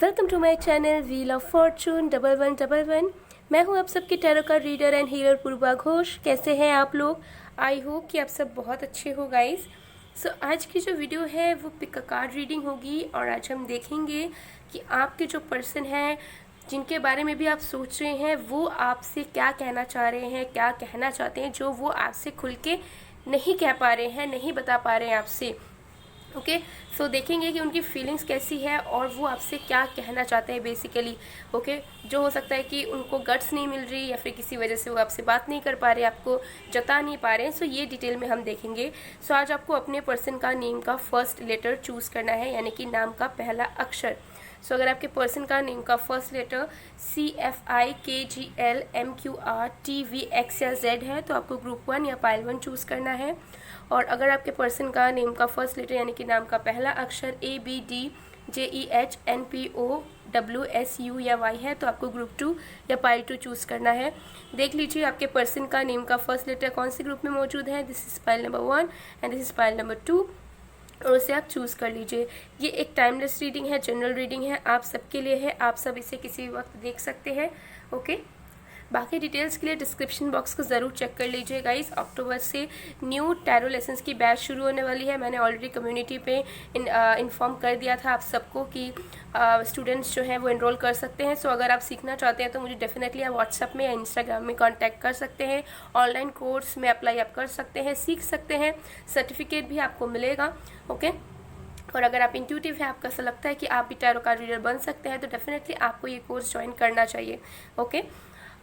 Welcome to my channel wheel of fortune 1111। मैं हूं आप सबकी tarot card reader and healer Purva Ghosh. कैसे हैं आप लोग? आई होप कि आप सब बहुत अच्छे हो गाइस। सो आज की जो वीडियो है वो पिक अ कार्ड रीडिंग होगी और आज हम देखेंगे कि आपके जो पर्सन हैं जिनके बारे में भी आप सोच रहे हैं वो आपसे क्या कहना चाह रहे हैं, क्या कहना चाहते हैं, जो वो आपसे खुल के नहीं कह पा रहे हैं, नहीं बता पा रहे हैं आपसे। ओके सो देखेंगे कि उनकी फीलिंग्स कैसी है और वो आपसे क्या कहना चाहते हैं बेसिकली। ओके जो हो सकता है कि उनको गट्स नहीं मिल रही या फिर किसी वजह से वो आपसे बात नहीं कर पा रहे, आपको जता नहीं पा रहे हैं। सो ये डिटेल में हम देखेंगे। सो आज आपको अपने पर्सन का नेम का फर्स्ट लेटर चूज करना है, यानी कि नाम का पहला अक्षर। सो अगर आपके पर्सन का नेम का फर्स्ट लेटर CFIKGLMQRTVX या Z है तो आपको ग्रुप 1 या पाइल 1 चूज करना है। और अगर आपके पर्सन का नेम का फर्स्ट लेटर यानी कि नाम का पहला अक्षर ABDJEHNPOWSU या Y है तो आपको ग्रुप 2 या पाइल 2 चूज करना है। देख लीजिए आपके पर्सन का नेम का फर्स्ट लेटर कौन से ग्रुप में मौजूद है। This is pile number 1 and this is pile number 2 और उसे आप चूज़ कर लीजिए। ये एक टाइमलेस रीडिंग है, जनरल रीडिंग है, आप सबके लिए है, आप सब इसे किसी भी वक्त देख सकते हैं। ओके बाकी डिटेल्स के लिए डिस्क्रिप्शन बॉक्स को ज़रूर चेक कर लीजिए गाइस। अक्टूबर से न्यू टैरो लेसन्स की बैच शुरू होने वाली है। मैंने ऑलरेडी कम्युनिटी पे इन्फॉर्म कर दिया था आप सबको कि स्टूडेंट्स जो हैं वो एनरोल कर सकते हैं। सो अगर आप सीखना चाहते हैं तो मुझे डेफिनेटली आप व्हाट्सएप में या इंस्टाग्राम में कांटेक्ट कर सकते हैं। ऑनलाइन कोर्स में अप्लाई आप कर सकते हैं, सीख सकते हैं, सर्टिफिकेट भी आपको मिलेगा। ओके और अगर आप इंट्यूटिव है, आपका ऐसा लगता है कि आप भी टैरो कार्ड रीडर बन सकते हैं तो डेफिनेटली आपको ये कोर्स ज्वाइन करना चाहिए। ओके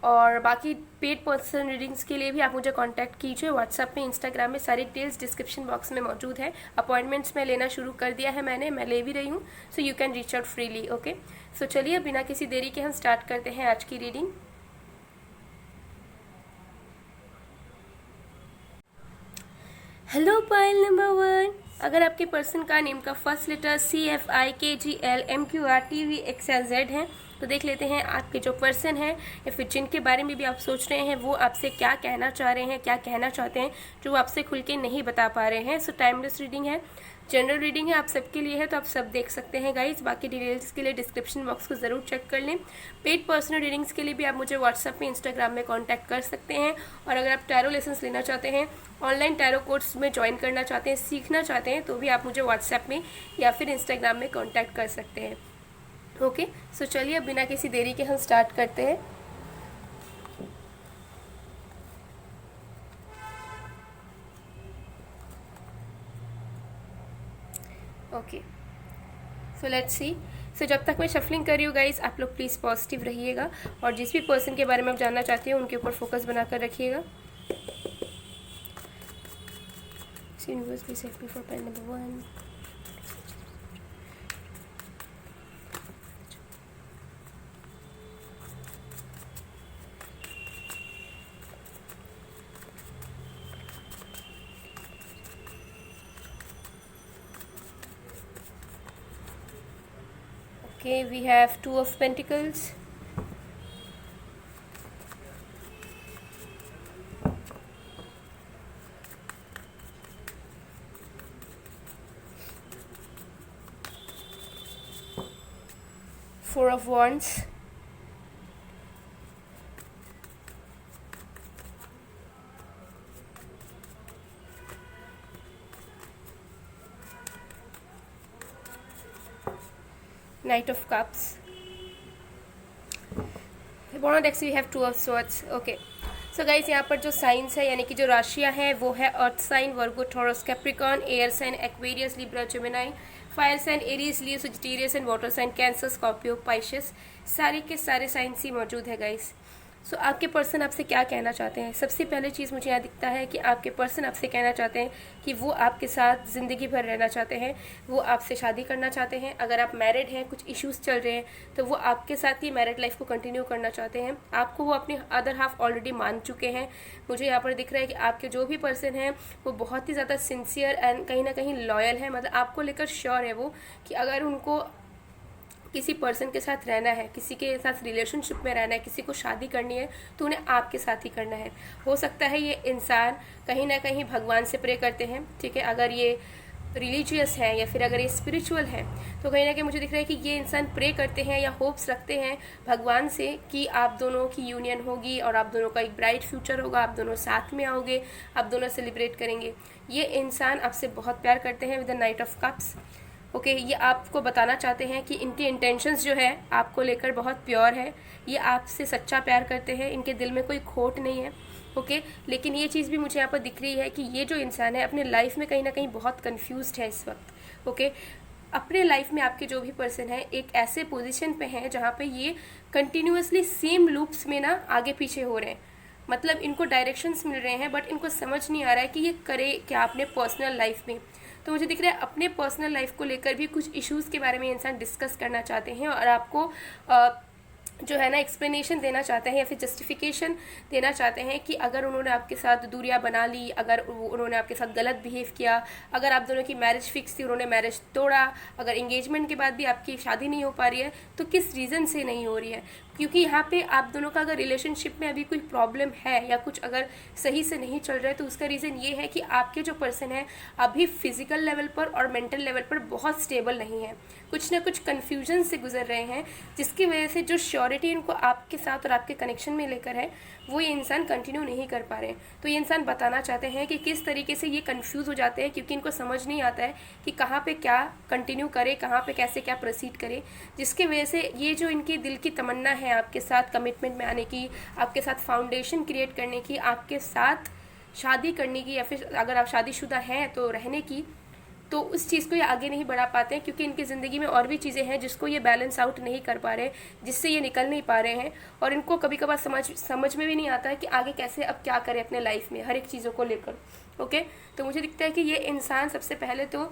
और बाकी पेड पर्सन रीडिंग्स के लिए भी आप मुझे कांटेक्ट कीजिए व्हाट्सएप में, इंस्टाग्राम में, सारी डिटेल्स डिस्क्रिप्शन बॉक्स में मौजूद है। अपॉइंटमेंट्स में लेना शुरू कर दिया है मैं ले भी रही हूँ। So you can reach out freely. Okay so चलिए बिना किसी देरी के हम स्टार्ट करते हैं आज की रीडिंग। Hello pile number 1। अगर आपके पर्सन का नेम का फर्स्ट लेटर CFIKGLMQRTVX या Z है तो देख लेते हैं आपके जो पर्सन है या फिर जिनके बारे में भी आप सोच रहे हैं वो आपसे क्या कहना चाह रहे हैं, क्या कहना चाहते हैं, जो आपसे खुल के नहीं बता पा रहे हैं। सो टाइमलेस रीडिंग है, जनरल रीडिंग है, आप सबके लिए है तो आप सब देख सकते हैं गाइज। बाकी डिटेल्स के लिए डिस्क्रिप्शन बॉक्स को ज़रूर चेक कर लें। पेड पर्सनल रीडिंग्स के लिए भी आप मुझे व्हाट्सएप में, इंस्टाग्राम में कांटेक्ट कर सकते हैं। और अगर आप टैरो लेसन्स लेना चाहते हैं, ऑनलाइन टैरो कोर्स में ज्वाइन करना चाहते हैं, सीखना चाहते हैं तो भी आप मुझे व्हाट्सएप में या फिर इंस्टाग्राम में कॉन्टैक्ट कर सकते हैं। ओके सो चलिए अब बिना किसी देरी के हम स्टार्ट करते हैं। Okay so let's see. सो जब तक मैं शफलिंग कर रही हूँ गाइस आप लोग प्लीज़ पॉजिटिव रहिएगा और जिस भी पर्सन के बारे में आप जानना चाहते हैं उनके ऊपर फोकस बनाकर रखिएगा। Universe please help me for pile number 1। Okay, we have Two of Pentacles, Four of Wands, Knight of Cups, बॉन्ड एक्स we have Two of Swords। Okay so guys यहाँ पर जो साइंस है यानी कि जो राशियाँ हैं वो है earth sign, Virgo, Taurus, Capricorn, air sign, Aquarius, Libra, Gemini, fire sign, Aries, Leo, Sagittarius and water sign, Cancer, Scorpio, Pisces, सारे के सारे साइंस ही मौजूद है गाइस। सो आपके पर्सन आपसे क्या कहना चाहते हैं? सबसे पहले चीज़ मुझे यहाँ दिखता है कि आपके पर्सन आपसे कहना चाहते हैं कि वो आपके साथ ज़िंदगी भर रहना चाहते हैं, वो आपसे शादी करना चाहते हैं। अगर आप मैरिड हैं, कुछ इश्यूज़ चल रहे हैं तो वो आपके साथ ही मैरिड लाइफ को कंटिन्यू करना चाहते हैं। आपको वो अपने अदर हाफ ऑलरेडी मान चुके हैं। मुझे यहाँ पर दिख रहा है कि आपके जो भी पर्सन हैं वो बहुत ही ज़्यादा सिंसियर एंड कहीं ना कहीं लॉयल है। मतलब आपको लेकर श्योर है वो कि अगर उनको किसी पर्सन के साथ रहना है, किसी के साथ रिलेशनशिप में रहना है, किसी को शादी करनी है तो उन्हें आपके साथ ही करना है। हो सकता है ये इंसान कहीं ना कहीं भगवान से प्रे करते हैं, ठीक है। अगर ये रिलीजियस हैं या फिर अगर ये स्पिरिचुअल हैं, तो कहीं ना कहीं मुझे दिख रहा है कि ये इंसान प्रे करते हैं या होप्स रखते हैं भगवान से कि आप दोनों की यूनियन होगी और आप दोनों का एक ब्राइट फ्यूचर होगा, आप दोनों साथ में आओगे, आप दोनों सेलिब्रेट करेंगे। ये इंसान आपसे बहुत प्यार करते हैं with the night of cups. Okay, ये आपको बताना चाहते हैं कि इनके इंटेंशंस जो है आपको लेकर बहुत प्योर है, ये आपसे सच्चा प्यार करते हैं, इनके दिल में कोई खोट नहीं है। ओके, लेकिन ये चीज़ भी मुझे यहाँ पर दिख रही है कि ये जो इंसान है अपने लाइफ में कहीं ना कहीं बहुत कन्फ्यूज्ड है इस वक्त। ओके, अपने लाइफ में आपके जो भी पर्सन है एक ऐसे पोजीशन पे हैं जहाँ पे ये कंटिन्यूअसली सेम लूप्स में ना आगे पीछे हो रहे हैं। मतलब इनको डायरेक्शंस मिल रहे हैं बट इनको समझ नहीं आ रहा है कि ये करे क्या अपने पर्सनल लाइफ में। तो मुझे दिख रहा है अपने पर्सनल लाइफ को लेकर भी कुछ इश्यूज़ के बारे में इंसान डिस्कस करना चाहते हैं और आपको जो है ना एक्सप्लेनेशन देना चाहते हैं या फिर जस्टिफिकेशन देना चाहते हैं कि अगर उन्होंने आपके साथ दूरियां बना ली, अगर उन्होंने आपके साथ गलत बिहेव किया, अगर आप दोनों की मैरिज फिक्स थी उन्होंने मैरिज तोड़ा, अगर एंगेजमेंट के बाद भी आपकी शादी नहीं हो पा रही है तो किस रीज़न से नहीं हो रही है। क्योंकि यहाँ पे आप दोनों का अगर रिलेशनशिप में अभी कोई प्रॉब्लम है या कुछ अगर सही से नहीं चल रहा है तो उसका रीज़न ये है कि आपके जो पर्सन है अभी फिजिकल लेवल पर और मेंटल लेवल पर बहुत स्टेबल नहीं है, कुछ ना कुछ कन्फ्यूजन से गुजर रहे हैं, जिसकी वजह से जो श्योरिटी इनको आपके साथ और आपके कनेक्शन में लेकर है वो ये इंसान कंटिन्यू नहीं कर पा रहे हैं। तो ये इंसान बताना चाहते हैं कि किस तरीके से ये कंफ्यूज हो जाते हैं क्योंकि इनको समझ नहीं आता है कि कहाँ पे क्या कंटिन्यू करे, कहाँ पे कैसे क्या प्रोसीड करे, जिसकी वजह से ये जो इनकी दिल की तमन्ना है आपके साथ कमिटमेंट में आने की, आपके साथ फाउंडेशन क्रिएट करने की, आपके साथ शादी करने की या फिर अगर आप शादीशुदा हैं तो रहने की, तो उस चीज़ को ये आगे नहीं बढ़ा पाते हैं क्योंकि इनकी ज़िंदगी में और भी चीज़ें हैं जिसको ये बैलेंस आउट नहीं कर पा रहे, जिससे ये निकल नहीं पा रहे हैं और इनको कभी कभार समझ में भी नहीं आता है कि आगे कैसे अब क्या करें अपने लाइफ में हर एक चीज़ों को लेकर। ओके, तो मुझे दिखता है कि ये इंसान सबसे पहले तो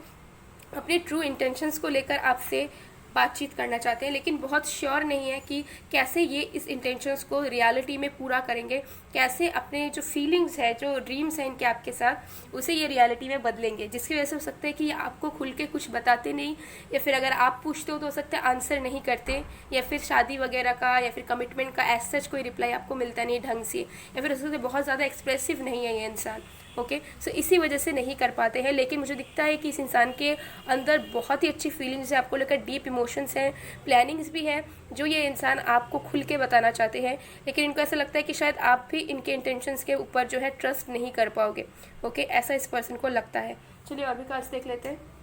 अपने ट्रू इंटेंशंस को लेकर आपसे बातचीत करना चाहते हैं लेकिन बहुत श्योर नहीं है कि कैसे ये इस इंटेंशंस को रियलिटी में पूरा करेंगे, कैसे अपने जो फीलिंग्स है, जो ड्रीम्स हैं इनके आपके साथ, उसे ये रियलिटी में बदलेंगे, जिसकी वजह से हो सकता है कि ये आपको खुल के कुछ बताते नहीं या फिर अगर आप पूछते हो तो हो सकता है आंसर नहीं करते या फिर शादी वगैरह का या फिर कमिटमेंट का एज सच कोई रिप्लाई आपको मिलता नहीं ढंग से या फिर उससे बहुत ज़्यादा एक्सप्रेसिव नहीं है ये इंसान। ओके, सो इसी वजह से नहीं कर पाते हैं। लेकिन मुझे दिखता है कि इस इंसान के अंदर बहुत ही अच्छी फीलिंग्स है आपको लेकर, डीप इमोशंस हैं, प्लानिंग्स भी हैं जो ये इंसान आपको खुल के बताना चाहते हैं, लेकिन इनको ऐसा लगता है कि शायद आप भी इनके इंटेंशंस के ऊपर जो है ट्रस्ट नहीं कर पाओगे। ओके, ऐसा इस पर्सन को लगता है। चलिए और भी कार्ड्स देख लेते हैं।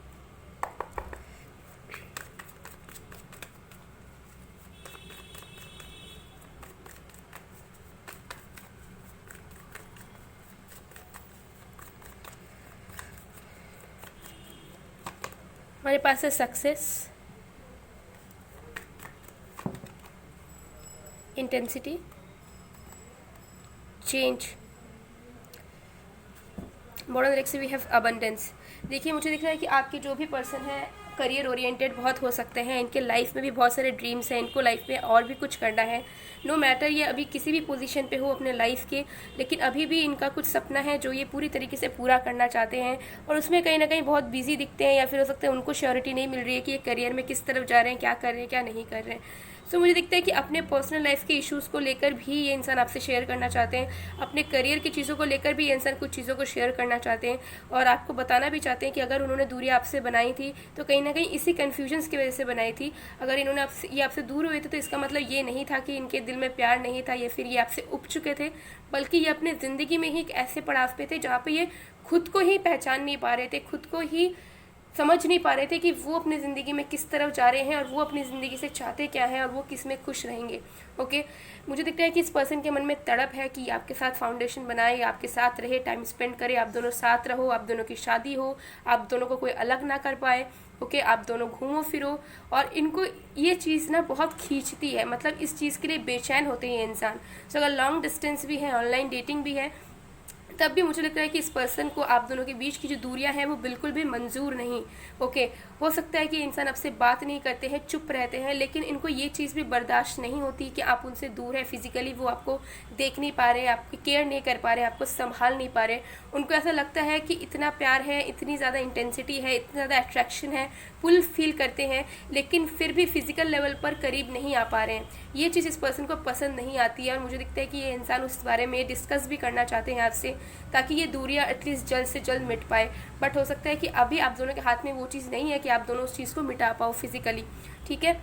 हमारे पास है success, intensity, change, bottom direct से वी हैव अबंडेंस। देखिए मुझे दिख रहा है कि आपके जो भी पर्सन है करियर ओरिएंटेड बहुत हो सकते हैं, इनके लाइफ में भी बहुत सारे ड्रीम्स हैं, इनको लाइफ में और भी कुछ करना है। नो मैटर ये अभी किसी भी पोजीशन पे हो अपने लाइफ के, लेकिन अभी भी इनका कुछ सपना है जो ये पूरी तरीके से पूरा करना चाहते हैं और उसमें कहीं ना कहीं बहुत बिजी दिखते हैं या फिर हो सकता है उनको श्योरिटी नहीं मिल रही है कि ये करियर में किस तरफ जा रहे हैं, क्या कर रहे हैं, क्या नहीं कर रहे हैं। सो मुझे दिखता है कि अपने पर्सनल लाइफ के इश्यूज़ को लेकर भी ये इंसान आपसे शेयर करना चाहते हैं, अपने करियर की चीज़ों को लेकर भी ये इंसान कुछ चीज़ों को शेयर करना चाहते हैं और आपको बताना भी चाहते हैं कि अगर उन्होंने दूरी आपसे बनाई थी तो कहीं ना कहीं इसी कन्फ्यूजन्स की वजह से बनाई थी। अगर इन्होंने आपसे दूर हुए थे तो इसका मतलब ये नहीं था कि इनके दिल में प्यार नहीं था या फिर ये आपसे उब चुके थे, बल्कि ये अपने ज़िंदगी में ही एक ऐसे पड़ाव पे थे जहाँ पे ये खुद को ही पहचान नहीं पा रहे थे, खुद को ही समझ नहीं पा रहे थे कि वो अपनी ज़िंदगी में किस तरफ जा रहे हैं और वो अपनी ज़िंदगी से चाहते क्या हैं और वो किस में खुश रहेंगे। ओके, मुझे दिखता है कि इस पर्सन के मन में तड़प है कि आपके साथ फाउंडेशन बनाए, आपके साथ रहे, टाइम स्पेंड करे, आप दोनों साथ रहो, आप दोनों की शादी हो, आप दोनों को कोई अलग ना कर पाए। ओके, आप दोनों घूमो फिरो और इनको ये चीज़ ना बहुत खींचती है, मतलब इस चीज़ के लिए बेचैन होते हैं इंसान। सो अगर लॉन्ग डिस्टेंस भी है, ऑनलाइन डेटिंग भी है, तब भी मुझे लगता है कि इस पर्सन को आप दोनों के बीच की जो दूरियां हैं वो बिल्कुल भी मंजूर नहीं। ओके, हो सकता है कि इंसान आपसे बात नहीं करते हैं, चुप रहते हैं, लेकिन इनको ये चीज़ भी बर्दाश्त नहीं होती कि आप उनसे दूर है, फिजिकली वो आपको देख नहीं पा रहे, आपकी केयर नहीं कर पा रहे, आपको संभाल नहीं पा रहे। उनको ऐसा लगता है कि इतना प्यार है, इतनी ज़्यादा इंटेंसिटी है, इतना ज़्यादा अट्रैक्शन है, पुल फील करते हैं, लेकिन फिर भी फिजिकल लेवल पर करीब नहीं आ पा रहे हैं। ये चीज़ इस पर्सन को पसंद नहीं आती है और मुझे दिखता है कि ये इंसान उस बारे में डिस्कस भी करना चाहते हैं आपसे ताकि ये दूरियाँ एटलीस्ट जल्द से जल्द मिट पाए। बट हो सकता है कि अभी आप दोनों के हाथ में वो चीज़ नहीं है कि आप दोनों उस चीज़ को मिटा पाओ फिजिकली, ठीक है।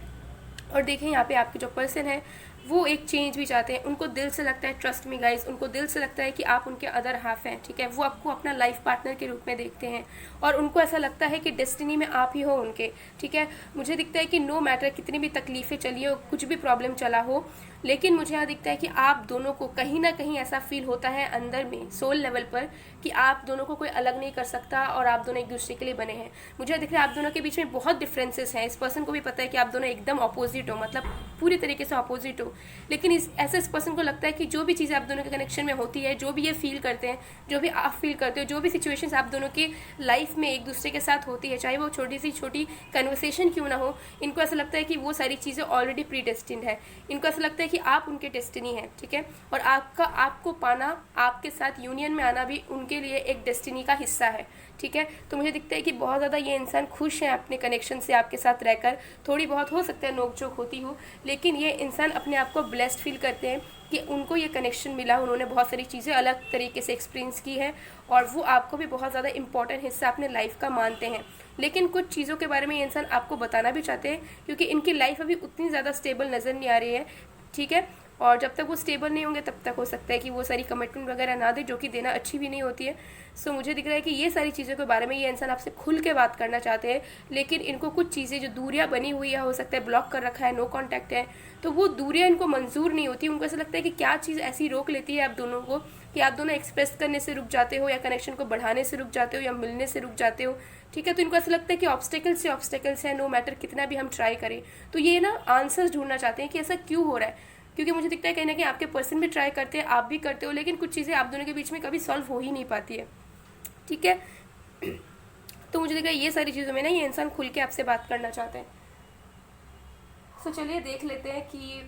और देखें यहाँ पे आपके जो पर्सन है वो एक चेंज भी चाहते हैं, उनको दिल से लगता है, ट्रस्ट मी गाइज, उनको दिल से लगता है कि आप उनके अदर हाफ हैं, ठीक है। वो आपको अपना लाइफ पार्टनर के रूप में देखते हैं और उनको ऐसा लगता है कि डेस्टिनी में आप ही हो उनके, ठीक है। मुझे दिखता है कि नो मैटर कितनी भी तकलीफ़ें चली हो, कुछ भी प्रॉब्लम चला हो, लेकिन मुझे यहाँ दिखता है कि आप दोनों को कहीं ना कहीं ऐसा फील होता है अंदर में सोल लेवल पर कि आप दोनों को कोई अलग नहीं कर सकता और आप दोनों एक दूसरे के लिए बने हैं। मुझे दिख रहा है आप दोनों के बीच में बहुत डिफरेंसेस हैं, इस पर्सन को भी पता है कि आप दोनों एकदम अपोजिट हो, मतलब पूरी तरीके से अपोजिट हो, लेकिन इस पर्सन को लगता है कि जो भी चीज़ें आप दोनों के कनेक्शन में होती है, जो भी ये फील करते हैं, जो भी आप फील करते हो, जो भी सिचुएशंस आप दोनों की लाइफ में एक दूसरे के साथ होती है, चाहे वो छोटी सी छोटी कन्वर्सेशन क्यों ना हो, इनको ऐसा लगता है कि वो सारी चीज़ें ऑलरेडी प्री डेस्टिन्ड है। इनको ऐसा लगता है कि आप उनके डेस्टिनी है, ठीक है, और आपको पाना, आपके साथ यूनियन में आना भी उनके लिए एक डेस्टिनी का हिस्सा है, ठीक है। तो मुझे दिखता है कि बहुत ज़्यादा ये इंसान खुश है अपने कनेक्शन से आपके साथ रहकर। थोड़ी बहुत हो सकता है नोकझोंक होती हो, लेकिन ये इंसान अपने आप को ब्लेस्ड फील करते हैं कि उनको ये कनेक्शन मिला, उन्होंने बहुत सारी चीज़ें अलग तरीके से एक्सपीरियंस की है और वो आपको भी बहुत ज़्यादा इंपॉर्टेंट हिस्सा अपने लाइफ का मानते हैं। लेकिन कुछ चीज़ों के बारे में ये इंसान आपको बताना भी चाहते हैं क्योंकि इनकी लाइफ अभी उतनी ज़्यादा स्टेबल नज़र नहीं आ रही है, ठीक है। और जब तक वो स्टेबल नहीं होंगे तब तक हो सकता है कि वो सारी कमिटमेंट वगैरह ना दे, जो कि देना अच्छी भी नहीं होती है। सो मुझे दिख रहा है कि ये सारी चीज़ों के बारे में ये इंसान आपसे खुल के बात करना चाहते हैं, लेकिन इनको कुछ चीज़ें जो दूरियां बनी हुई है, हो सकता है ब्लॉक कर रखा है, नो कांटेक्ट है, तो वो दूरियां इनको मंजूर नहीं होती। उनको ऐसा लगता है कि क्या चीज़ ऐसी रोक लेती है आप दोनों को कि आप दोनों एक्सप्रेस करने से रुक जाते हो या कनेक्शन को बढ़ाने से रुक जाते हो या मिलने से रुक जाते हो, ठीक है। तो इनको ऐसा लगता है कि ऑब्स्टेकल्स है, नो मैटर कितना भी हम ट्राई करें। तो ये ना आंसर्स ढूंढना चाहते हैं कि ऐसा क्यों हो रहा है, क्योंकि मुझे दिखता है कहीं ना कहीं आपके पर्सन भी ट्राई करते हैं, आप भी करते हो, लेकिन कुछ चीज़ें आप दोनों के बीच में कभी सॉल्व हो ही नहीं पाती है, ठीक है। तो मुझे दिख रहा है ये सारी चीज़ों में ना ये इंसान खुल के आपसे बात करना चाहते हैं। तो चलिए देख लेते हैं कि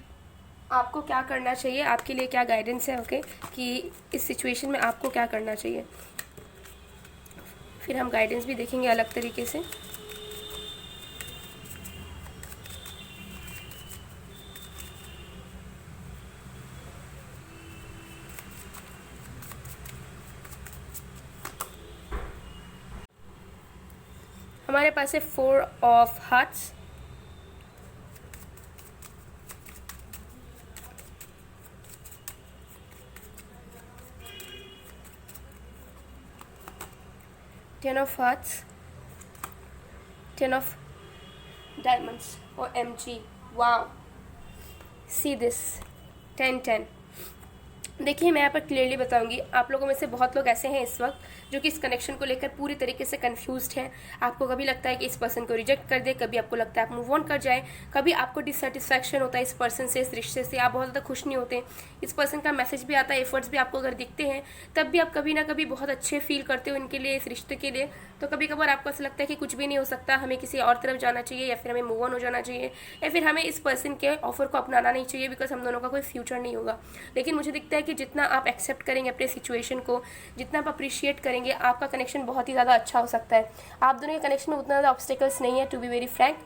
आपको क्या करना चाहिए, आपके लिए क्या गाइडेंस है, ओके, कि इस सिचुएशन में आपको क्या करना चाहिए। फिर हम गाइडेंस भी देखेंगे अलग तरीके से। हमारे पास है 4 of hearts, ten of hearts, 10 of diamonds और MG। Wow, see this 10-10। देखिए मैं यहाँ पर क्लियरली बताऊंगी, आप लोगों में से बहुत लोग ऐसे हैं इस वक्त जो कि इस कनेक्शन को लेकर पूरी तरीके से कंफ्यूज्ड हैं। आपको कभी लगता है कि इस पर्सन को रिजेक्ट कर दे, कभी आपको लगता है आप मूव ऑन कर जाए, कभी आपको डिससेटिस्फैक्शन होता है इस पर्सन से, इस रिश्ते से, आप बहुत ज़्यादा खुश नहीं होते। इस पर्सन का मैसेज भी आता है, एफर्ट्स भी आपको अगर दिखते हैं, तब भी आप कभी ना कभी बहुत अच्छे फील करते हो इनके लिए, इस रिश्ते के लिए। तो कभी कभार आपको ऐसा लगता है कि कुछ भी नहीं हो सकता, हमें किसी और तरफ जाना चाहिए, या फिर हमें मूव ऑन हो जाना चाहिए, या फिर हमें इस पर्सन के ऑफर को अपनाना नहीं चाहिए, बिकॉज हम दोनों का कोई फ्यूचर नहीं होगा। लेकिन मुझे दिखता है कि जितना आप एक्सेप्ट करेंगे अपने सिचुएशन को, जितना आप अप्रिशिएट करेंगे, आपका कनेक्शन बहुत ही ज़्यादा अच्छा हो सकता है। आप दोनों के कनेक्शन में उतना ज़्यादा ऑब्स्टेकल्स नहीं है, टू बी वेरी फ्रैंक,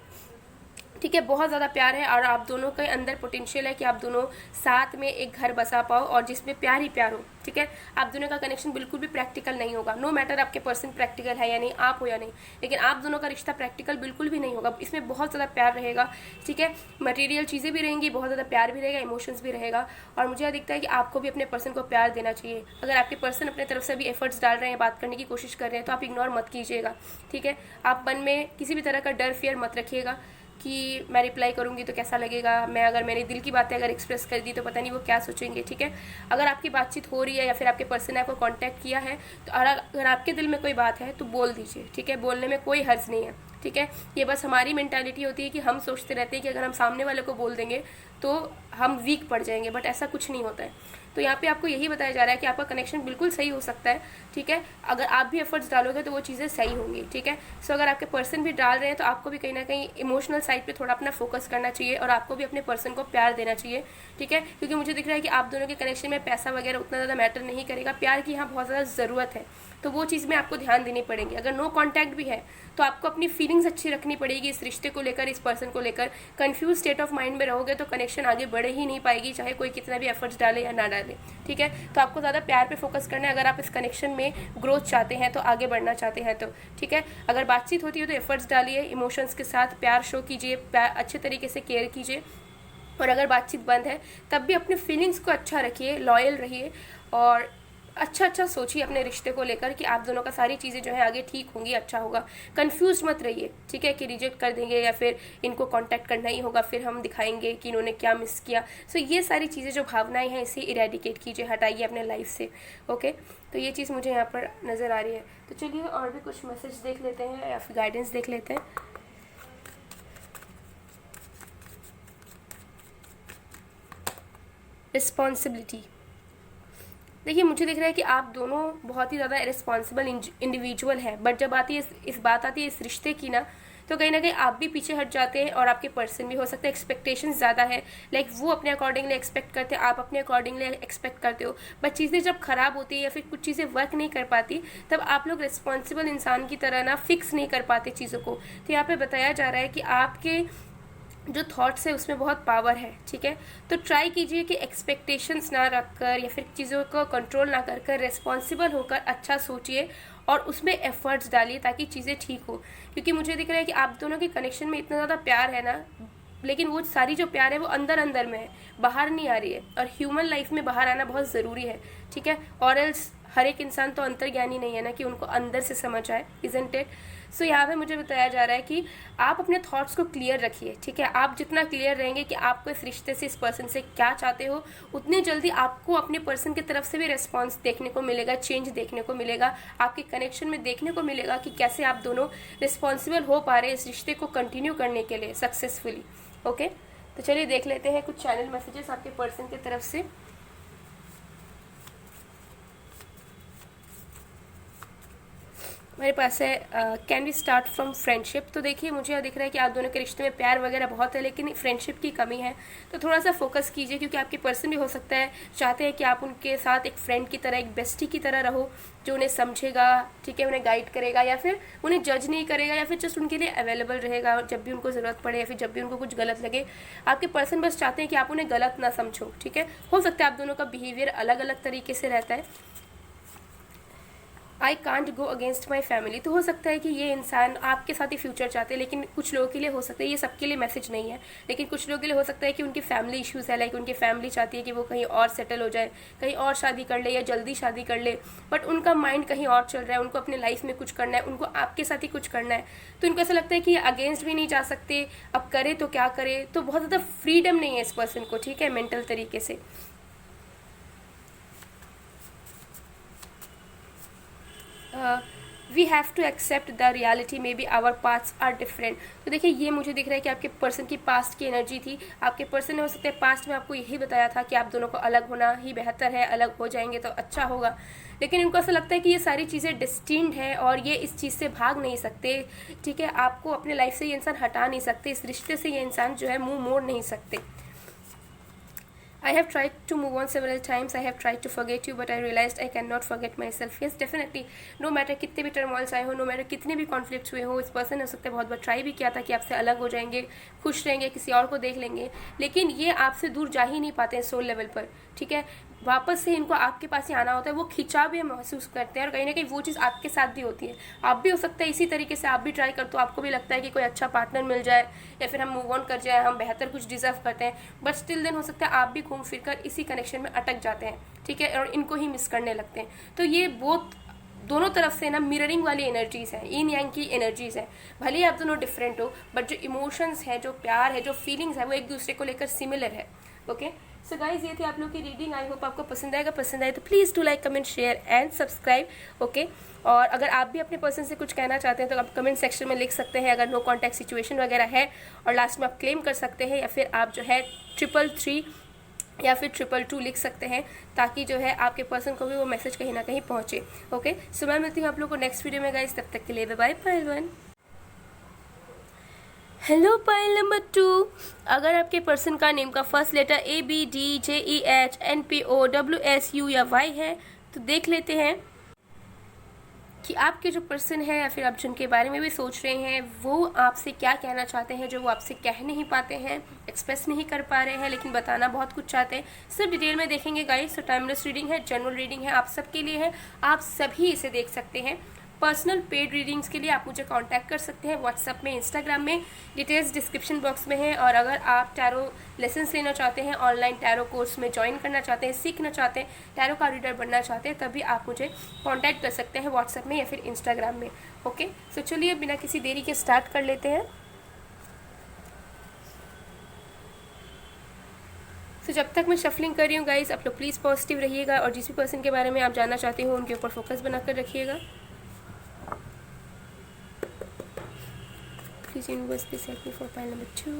ठीक है। बहुत ज़्यादा प्यार है और आप दोनों के अंदर पोटेंशियल है कि आप दोनों साथ में एक घर बसा पाओ और जिसमें प्यार ही प्यार हो, ठीक है। आप दोनों का कनेक्शन बिल्कुल भी प्रैक्टिकल नहीं होगा, नो मैटर आपके पर्सन प्रैक्टिकल है या नहीं, आप हो या नहीं, लेकिन आप दोनों का रिश्ता प्रैक्टिकल बिल्कुल भी नहीं होगा। इसमें बहुत ज़्यादा प्यार रहेगा, ठीक है। मटेरियल चीज़ें भी रहेंगी, बहुत ज़्यादा प्यार भी रहेगा, इमोशंस भी रहेगा। और मुझे दिखता है कि आपको भी अपने पर्सन को प्यार देना चाहिए। अगर आपके पर्सन अपने तरफ से भी एफर्ट्स डाल रहे हैं, बात करने की कोशिश कर रहे हैं, तो आप इग्नोर मत कीजिएगा, ठीक है। आप मन में किसी भी तरह का डर फियर मत रखिएगा कि मैं रिप्लाई करूँगी तो कैसा लगेगा, अगर मैंने दिल की बातें अगर एक्सप्रेस कर दी तो पता नहीं वो क्या सोचेंगे, ठीक है। अगर आपकी बातचीत हो रही है या फिर आपके पर्सन ने आपको कांटेक्ट किया है, तो अगर आपके दिल में कोई बात है तो बोल दीजिए, ठीक है। बोलने में कोई हर्ज नहीं है, ठीक है। ये बस हमारी मेंटालिटी होती है कि हम सोचते रहते हैं कि अगर हम सामने वाले को बोल देंगे तो हम वीक पड़ जाएंगे, बट ऐसा कुछ नहीं होता है। तो यहाँ पे आपको यही बताया जा रहा है कि आपका कनेक्शन बिल्कुल सही हो सकता है, ठीक है। अगर आप भी एफर्ट्स डालोगे तो वो चीज़ें सही होंगी, ठीक है। सो अगर आपके पर्सन भी डाल रहे हैं तो आपको भी कहीं ना कहीं इमोशनल साइड पे थोड़ा अपना फोकस करना चाहिए और आपको भी अपने पर्सन को प्यार देना चाहिए, ठीक है। क्योंकि मुझे दिख रहा है कि आप दोनों के कनेक्शन में पैसा वगैरह उतना ज़्यादा मैटर नहीं करेगा, प्यार की यहाँ बहुत ज़्यादा ज़रूरत है, तो वो चीज़ में आपको ध्यान देनी पड़ेगी। अगर नो कॉन्टैक्ट भी है तो आपको अपनी फीलिंग्स अच्छी रखनी पड़ेगी इस रिश्ते को लेकर, इस पर्सन को लेकर। कन्फ्यूज स्टेट ऑफ माइंड में रहोगे तो कनेक्शन आगे बढ़ ही नहीं पाएगी, चाहे कोई कितना भी एफर्ट्स डाले या ना डाले। डालें, ठीक है। तो आपको ज़्यादा प्यार पे फोकस करना है अगर आप इस कनेक्शन में ग्रोथ चाहते हैं, तो आगे बढ़ना चाहते हैं तो, ठीक है। अगर बातचीत होती है तो एफर्ट्स डालिए, इमोशंस के साथ प्यार शो कीजिए, अच्छे तरीके से केयर कीजिए। और अगर बातचीत बंद है तब भी अपने फीलिंग्स को अच्छा रखिए, लॉयल रहिए और अच्छा सोचिए अपने रिश्ते को लेकर कि आप दोनों का सारी चीज़ें जो है आगे ठीक होंगी, अच्छा होगा। कंफ्यूज मत रहिए, ठीक है, कि रिजेक्ट कर देंगे या फिर इनको कांटेक्ट करना ही होगा, फिर हम दिखाएंगे कि इन्होंने क्या मिस किया। सो ये सारी चीज़ें जो भावनाएं हैं इसे इरेडिकेट कीजिए, हटाइए अपने लाइफ से, ओके। तो ये चीज़ मुझे यहाँ पर नज़र आ रही है। तो चलिए और भी कुछ मैसेज देख लेते हैं या फिर गाइडेंस देख लेते हैं। रिस्पॉन्सिबिलिटी, देखिए मुझे दिख रहा है कि आप दोनों बहुत ही ज़्यादा रिस्पॉन्सिबल इंडिविजुअल हैं, बट जब आती है इस बात आती है इस रिश्ते की ना, तो कहीं ना कहीं आप भी पीछे हट जाते हैं और आपके पर्सन भी, हो सकता है एक्सपेक्टेशंस ज़्यादा है, लाइक वो अपने अकॉर्डिंगली एक्सपेक्ट करते हैं, आप अपने अकॉर्डिंगली एक्सपेक्ट करते हो, बट चीज़ें जब ख़राब होती है या फिर कुछ चीज़ें वर्क नहीं कर पाती, तब आप लोग रिस्पॉन्सिबल इंसान की तरह ना फिक्स नहीं कर पाते चीज़ों को। तो यहाँ पे बताया जा रहा है कि आपके जो थॉट्स है उसमें बहुत पावर है, ठीक है। तो ट्राई कीजिए कि एक्सपेक्टेशंस ना रखकर या फिर चीज़ों को कंट्रोल ना कर कर रिस्पॉन्सिबल होकर अच्छा सोचिए और उसमें एफर्ट्स डालिए ताकि चीज़ें ठीक हो। क्योंकि मुझे दिख रहा है कि आप दोनों के कनेक्शन में इतना ज़्यादा प्यार है ना, लेकिन वो सारी जो प्यार है वो अंदर अंदर में है, बाहर नहीं आ रही है। और ह्यूमन लाइफ में बाहर आना बहुत ज़रूरी है, ठीक है। और एल्स हर एक इंसान तो अंतर्ज्ञानी नहीं है ना कि उनको अंदर से समझ आए, इजंट इट। सो यहाँ पे मुझे बताया जा रहा है कि आप अपने थॉट्स को क्लियर रखिए, ठीक है। आप जितना क्लियर रहेंगे कि आपको इस रिश्ते से, इस पर्सन से क्या चाहते हो, उतनी जल्दी आपको अपने पर्सन की तरफ से भी रिस्पॉन्स देखने को मिलेगा, चेंज देखने को मिलेगा, आपके कनेक्शन में देखने को मिलेगा कि कैसे आप दोनों रिस्पॉन्सिबल हो पा रहे हैं इस रिश्ते को कंटिन्यू करने के लिए सक्सेसफुली, ओके। तो चलिए देख लेते हैं कुछ चैनल मैसेजेस आपके पर्सन की तरफ से। मेरे पास है can we start from friendship. तो देखिए मुझे यह दिख रहा है कि आप दोनों के रिश्ते में प्यार वगैरह बहुत है, लेकिन फ्रेंडशिप की कमी है। तो थोड़ा सा फोकस कीजिए, क्योंकि आपके पर्सन भी हो सकता है चाहते हैं कि आप उनके साथ एक फ्रेंड की तरह, एक बेस्टी की तरह रहो, जो उन्हें समझेगा, ठीक है, उन्हें गाइड करेगा या फिर उन्हें जज नहीं करेगा या फिर जस्ट उनके लिए अवेलेबल रहेगा जब भी उनको ज़रूरत पड़े या फिर जब भी उनको कुछ गलत लगे। आपके पर्सन बस चाहते हैं कि आप उन्हें गलत ना समझो, ठीक है। हो सकता है आप दोनों का बिहेवियर अलग अलग तरीके से रहता है। I can't go against my family, तो हो सकता है कि ये इंसान आपके साथ ही फ्यूचर चाहते हैं, लेकिन कुछ लोगों के लिए हो सकता है, ये सबके लिए मैसेज नहीं है, लेकिन कुछ लोगों के लिए हो सकता है कि उनकी फैमिली इश्यूज़ है, लाइक उनकी फैमिली चाहती है कि वो कहीं और सेटल हो जाए, कहीं और शादी कर ले या जल्दी शादी कर ले, बट उनका माइंड कहीं और चल रहा है, उनको अपने लाइफ में कुछ करना है, उनको आपके साथ ही कुछ करना है। तो उनको ऐसा लगता है कि ये अगेंस्ट भी नहीं जा सकते, अब करे तो क्या करे, तो बहुत ज़्यादा फ्रीडम नहीं है इस पर्सन को, ठीक है, मेंटल तरीके से। We have to accept the reality maybe our paths are different. तो देखिए ये मुझे दिख रहा है कि आपके पर्सन की पास्ट की एनर्जी थी, आपके पर्सन ने हो सकता है पास्ट में आपको यही बताया था कि आप दोनों को अलग होना ही बेहतर है, अलग हो जाएंगे तो अच्छा होगा, लेकिन इनको ऐसा लगता है कि ये सारी चीज़ें डिस्टिंक्ट है और ये इस चीज़ से भाग नहीं सकते, ठीक है। आपको अपने लाइफ से ये इंसान हटा नहीं सकते, इस रिश्ते से ये इंसान जो है मुँह मोड़ नहीं सकते। I have tried to move on several times. I have tried to forget you, but I realized I cannot forget myself. Yes, definitely. No matter कितने भी टर्मोल्स आए हो, no matter कितने भी कॉन्फ्लिक्ट्स हुए हो, इस पर्सन ने हो सकता है बहुत बार ट्राई भी किया था कि आपसे अलग हो जाएंगे, खुश रहेंगे, किसी और को देख लेंगे, लेकिन ये आपसे दूर जा ही नहीं पाते हैं सोल लेवल पर, ठीक है। वापस से इनको आपके पास ही आना होता है, वो खिंचाव भी महसूस करते हैं और कहीं ना कहीं वो चीज़ आपके साथ भी होती है। आप भी हो सकता है इसी तरीके से आप भी ट्राई करते हो, आपको भी लगता है कि कोई अच्छा पार्टनर मिल जाए या फिर हम मूव ऑन कर जाए, हम बेहतर कुछ डिजर्व करते हैं, बट स्टिल देन हो सकता है आप भी घूम फिर कर इसी कनेक्शन में अटक जाते हैं, ठीक है, और इनको ही मिस करने लगते हैं। तो ये बहुत दोनों तरफ से ना मिररिंग वाली एनर्जीज है, इन यांग की एनर्जीज है। भले ही आप दोनों डिफरेंट हो, बट जो इमोशंस है, जो प्यार है, जो फीलिंग्स है, वो एक दूसरे को लेकर सिमिलर है, ओके। सो गाइज ये थी आप लोग की रीडिंग। आई होप आपको पसंद आएगा, पसंद आए तो please do like, comment, share and subscribe, okay. और अगर आप भी अपने पर्सन से कुछ कहना चाहते हैं तो आप कमेंट सेक्शन में लिख सकते हैं, अगर नो कॉन्टैक्ट सिचुएशन वगैरह है, और लास्ट में आप क्लेम कर सकते हैं, या फिर आप जो है 333 या फिर 222 लिख सकते हैं, ताकि जो है आपके पर्सन को भी वो मैसेज कहीं ना कहीं पहुँचे, ओके। सो मैं मिलती हूँ आप लोग को नेक्स्ट वीडियो में गाइज, तब तक के लिए bye bye one. Hello pile number 2, अगर आपके पर्सन का नेम का फर्स्ट लेटर ABDJEHNPOWSU या Y है तो देख लेते हैं कि आपके जो पर्सन है या फिर आप जिनके बारे में भी सोच रहे हैं वो आपसे क्या कहना चाहते हैं, जो वो आपसे कह नहीं पाते हैं, एक्सप्रेस नहीं कर पा रहे हैं, लेकिन बताना बहुत कुछ चाहते हैं। सब डिटेल में देखेंगे गाइस। तो टाइमलेस रीडिंग है, जनरल रीडिंग है, आप सबके लिए है, आप सभी इसे देख सकते हैं। पर्सनल पेड रीडिंग्स के लिए आप मुझे कांटेक्ट कर सकते हैं व्हाट्सएप में, इंस्टाग्राम में, डिटेल्स डिस्क्रिप्शन बॉक्स में है। और अगर आप टैरो लेसन्स लेना चाहते हैं, ऑनलाइन टैरो कोर्स में ज्वाइन करना चाहते हैं, सीखना चाहते हैं, टैरो का रीडर बनना चाहते हैं, तभी आप मुझे कांटेक्ट कर सकते हैं व्हाट्सएप में या फिर इंस्टाग्राम में। ओके, सो चलिए बिना किसी देरी के स्टार्ट कर लेते हैं। तो जब तक मैं शफलिंग कर रही हूँ गाइज, आप लोग प्लीज़ पॉजिटिव रहिएगा और जिस भी पर्सन के बारे में आप जानना चाहते हो उनके ऊपर फोकस बनाकर रखिएगा। Please universe, please help me for pile number 2.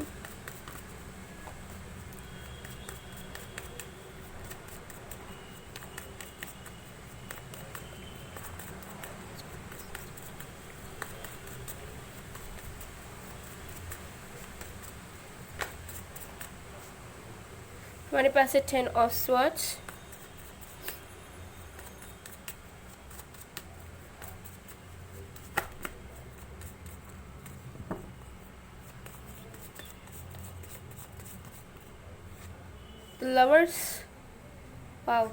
हमारे पास है 10 of swords, lovers, wow,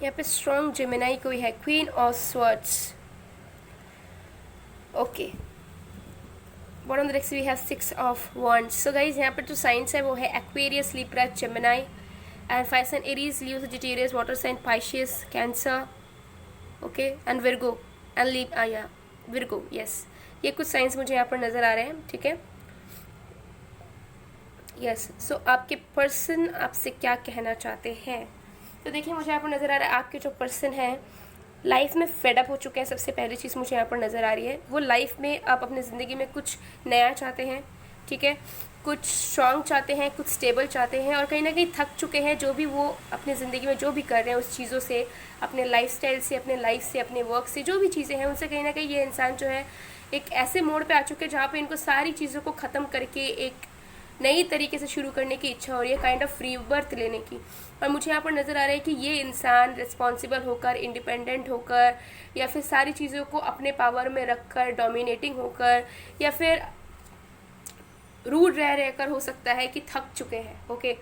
यहाँ पे स्ट्रॉन्ग जेमिनाई कोई है, queen of swords. Okay, bottom of the deck we have 6 of wands। So guys यहाँ पर जो साइंस है वो है Aquarius, Libra, Gemini, and fire sign Aries, Leo, Sagittarius, water sign Pisces, Cancer, okay, and Virgo and या Virgo, yes. ये कुछ science मुझे यहाँ पर नज़र आ रहे हैं, ठीक है, यस। सो आपके पर्सन आपसे क्या कहना चाहते हैं? तो देखिए मुझे यहाँ पर नज़र आ रहा है आपके जो पर्सन है लाइफ में फेडअप हो चुके हैं। सबसे पहली चीज़ मुझे यहाँ पर नज़र आ रही है वो लाइफ में आप अपनी ज़िंदगी में कुछ नया चाहते हैं, ठीक है, कुछ स्ट्रॉन्ग चाहते हैं, कुछ स्टेबल चाहते हैं, और कहीं ना कहीं थक चुके हैं जो भी वो अपनी ज़िंदगी में जो भी कर रहे हैं उस चीज़ों से, अपने लाइफस्टाइल से, अपने लाइफ से, अपने वर्क से, जो भी चीज़ें हैं उनसे कहीं ना कहीं ये इंसान जो है एक ऐसे मोड़ पे आ चुके हैं जहाँ पे इनको सारी चीज़ों को ख़त्म करके एक नई तरीके से शुरू करने की इच्छा हो रही है, काइंड ऑफ फ्री बर्थ लेने की। और मुझे यहाँ पर नज़र आ रहा है कि ये इंसान रिस्पॉन्सिबल होकर, इंडिपेंडेंट होकर, या फिर सारी चीज़ों को अपने पावर में रखकर, डोमिनेटिंग होकर, या फिर रूड रहकर हो सकता है कि थक चुके हैं। ओके,